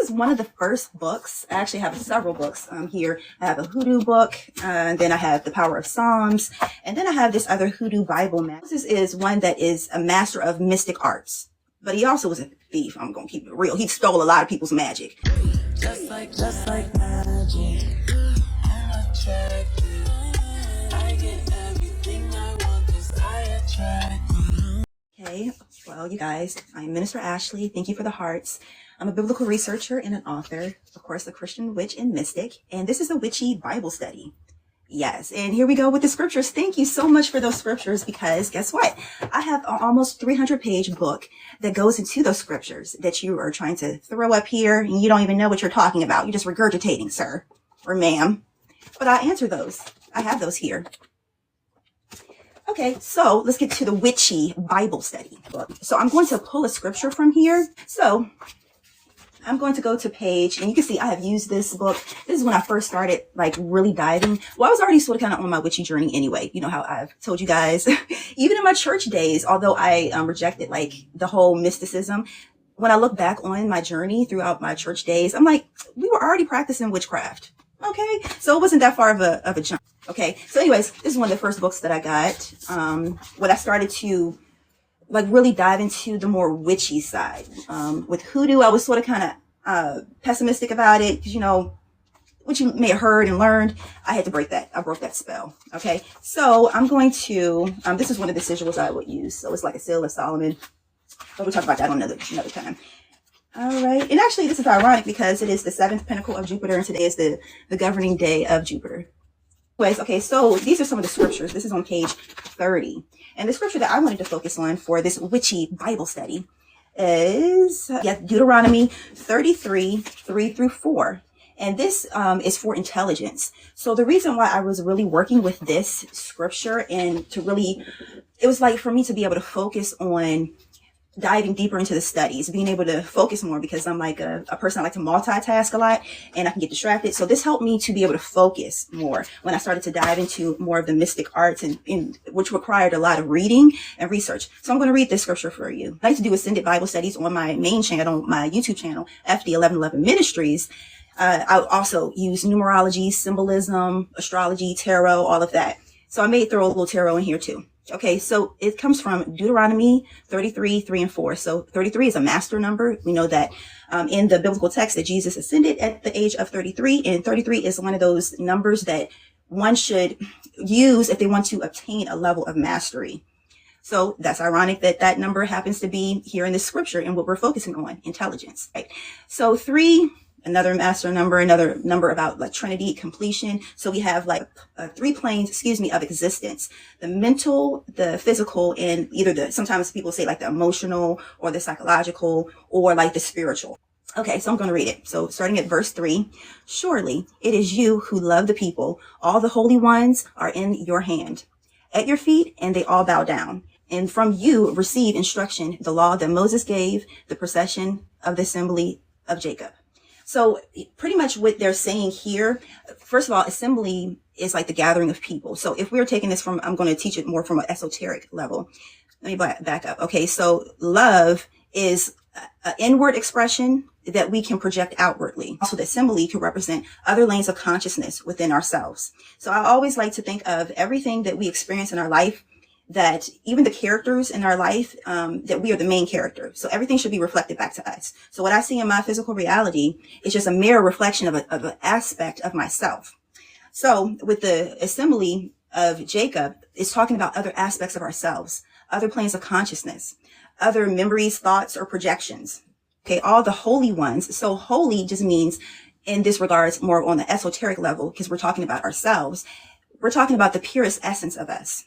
is one of the first books. I actually have several books here. I have a Hoodoo book, and then I have The Power of Psalms, and then I have this other Hoodoo Bible. Moses is one that is a master of mystic arts, but he also was a thief. I'm gonna keep it real. He stole a lot of people's magic. Just like magic. I'm attracted. I get everything I want 'cause I attract. Okay, well, you guys, I'm Minister Ashley. Thank you for the hearts. I'm a biblical researcher and an author, of course, a Christian witch and mystic, and this is a Witchy Bible Study. Yes, and here we go with the scriptures. Thank you so much for those scriptures, because guess what? I have an almost 300-page book that goes into those scriptures that you are trying to throw up here, and you don't even know what you're talking about. You're just regurgitating, sir or ma'am. But I answer those. I have those here. Okay, so let's get to the Witchy Bible Study book. So I'm going to pull a scripture from here. So I'm going to go to page, and you can see I have used this book. This is when I first started like really diving. Well, I was already sort of kind of on my witchy journey anyway. You know how I've told you guys, even in my church days, although I rejected like the whole mysticism, when I look back on my journey throughout my church days, I'm like, we were already practicing witchcraft. Okay, so it wasn't that far of a jump. Okay, so anyways, this is one of the first books that I got when I started to like really dive into the more witchy side. With Hoodoo, I was sort of kind of pessimistic about it, because, you know, what you may have heard and learned, I had to break that. I broke that spell. Okay, so I'm going to, this is one of the sigils I would use. So it's like a seal of Solomon, but we'll talk about that on another time. All right, and actually this is ironic because it is the 7th pinnacle of Jupiter, and today is the governing day of Jupiter. Anyways, okay, so these are some of the scriptures. This is on page 30. And the scripture that I wanted to focus on for this witchy Bible study is Deuteronomy 33, 3-4. And this is for intelligence. So the reason why I was really working with this scripture and to really, it was like for me to be able to focus on diving deeper into the studies, being able to focus more, because I'm like a person I like to multitask a lot and I can get distracted. So this helped me to be able to focus more when I started to dive into more of the mystic arts, and which required a lot of reading and research. So I'm going to read this scripture for you. I like to do extended Bible studies on my main channel, my YouTube channel, FD1111 Ministries. I also use numerology, symbolism, astrology, tarot, all of that. So I may throw a little tarot in here too. Okay, so it comes from Deuteronomy 33, 3-4. So 33 is a master number. We know that in the biblical text that Jesus ascended at the age of 33, and 33 is one of those numbers that one should use if they want to obtain a level of mastery. So that's ironic that that number happens to be here in this scripture and what we're focusing on, intelligence, right? So 3, another master number, another number about like Trinity, completion. So we have like 3 planes, of existence: the mental, the physical, and either the, sometimes people say like the emotional or the psychological or like the spiritual. Okay, so I'm going to read it. So starting at verse 3, surely it is you who love the people. All the holy ones are in your hand, at your feet, and they all bow down. And from you receive instruction, the law that Moses gave, the procession of the assembly of Jacob. So pretty much what they're saying here, first of all, assembly is like the gathering of people. So if we're taking this from, I'm going to teach it more from an esoteric level. Let me back up. Okay, so love is an inward expression that we can project outwardly. Also, the assembly can represent other lanes of consciousness within ourselves. So I always like to think of everything that we experience in our life, that even the characters in our life, that we are the main character. So everything should be reflected back to us. So what I see in my physical reality is just a mirror reflection of an aspect of myself. So with the assembly of Jacob, it's talking about other aspects of ourselves, other planes of consciousness, other memories, thoughts, or projections. Okay, all the holy ones. So holy just means, in this regards, more on the esoteric level, because we're talking about ourselves. We're talking about the purest essence of us.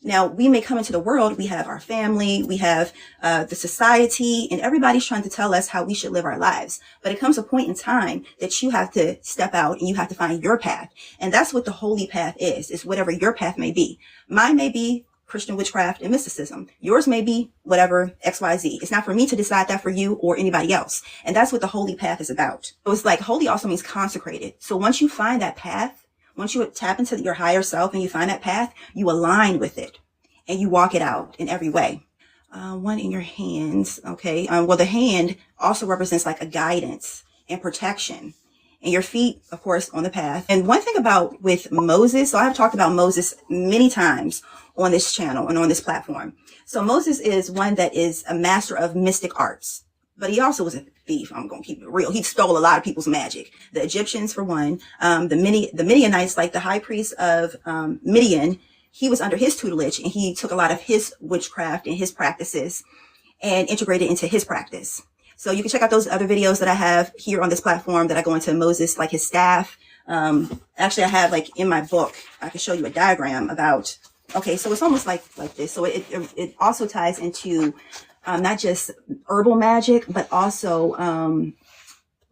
Now, we may come into the world, we have our family, we have the society, and everybody's trying to tell us how we should live our lives. But it comes a point in time that you have to step out and you have to find your path. And that's what the holy path is whatever your path may be. Mine may be Christian witchcraft and mysticism. Yours may be whatever, XYZ. It's not for me to decide that for you or anybody else. And that's what the holy path is about. So it's like holy also means consecrated. So once you find that path, once you tap into your higher self and you find that path, you align with it and you walk it out in every way. One in your hands. Okay. Well, the hand also represents like a guidance and protection. And your feet, of course, on the path. And one thing about with Moses, so I've talked about Moses many times on this channel and on this platform. So Moses is one that is a master of mystic arts, but he also was a thief. I'm going to keep it real. He stole a lot of people's magic. The Egyptians, for one, the Midianites, like the high priest of Midian, he was under his tutelage, and he took a lot of his witchcraft and his practices and integrated into his practice. So you can check out those other videos that I have here on this platform that I go into Moses, like his staff. Actually, I have like in my book, I can show you a diagram about, okay, so it's almost like this. So it also ties into not just herbal magic, but also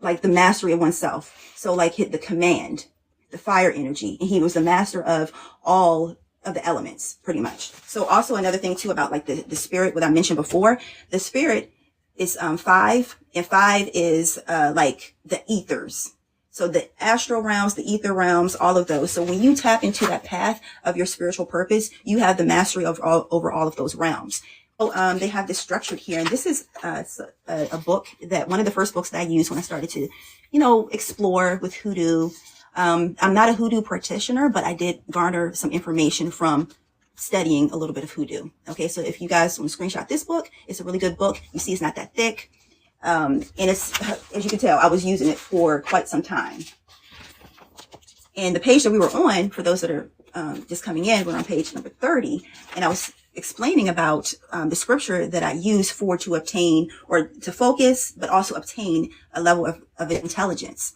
like the mastery of oneself. So like the command, the fire energy. And he was the master of all of the elements, pretty much. So also another thing too about like the spirit, what I mentioned before, the spirit is 5, and 5 is like the ethers. So the astral realms, the ether realms, all of those. So when you tap into that path of your spiritual purpose, you have the mastery over all of those realms. So they have this structured here, and this is a book that one of the first books that I used when I started to, you know, explore with hoodoo. I'm not a hoodoo practitioner, but I did garner some information from studying a little bit of hoodoo. Okay, so if you guys want to screenshot this book, it's a really good book. You see it's not that thick. And it's, as you can tell, I was using it for quite some time. And the page that we were on, for those that are just coming in, we're on page number 30. And I was explaining about the scripture that I use to obtain or to focus, but also obtain a level of intelligence.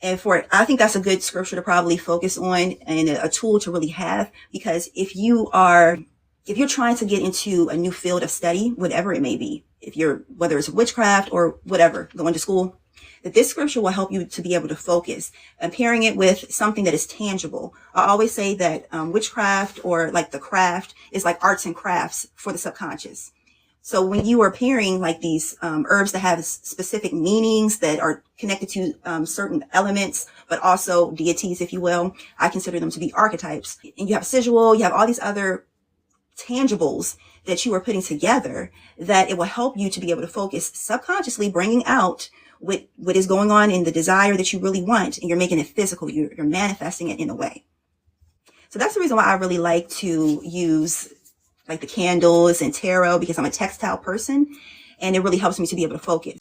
And I think that's a good scripture to probably focus on and a tool to really have, because if you're trying to get into a new field of study, whatever it may be, whether it's witchcraft or whatever, going to school, that this scripture will help you to be able to focus, and pairing it with something that is tangible. I always say that witchcraft, or like the craft, is like arts and crafts for the subconscious. So when you are pairing like these herbs that have specific meanings that are connected to certain elements, but also deities, if you will, I consider them to be archetypes. And you have 𝑠igil, you have all these other tangibles that you are putting together, that it will help you to be able to focus subconsciously, bringing out what is going on in the desire that you really want, and you're making it physical. You're manifesting it in a way. So that's the reason why I really like to use like the candles and tarot, because I'm a textile person, and it really helps me to be able to focus.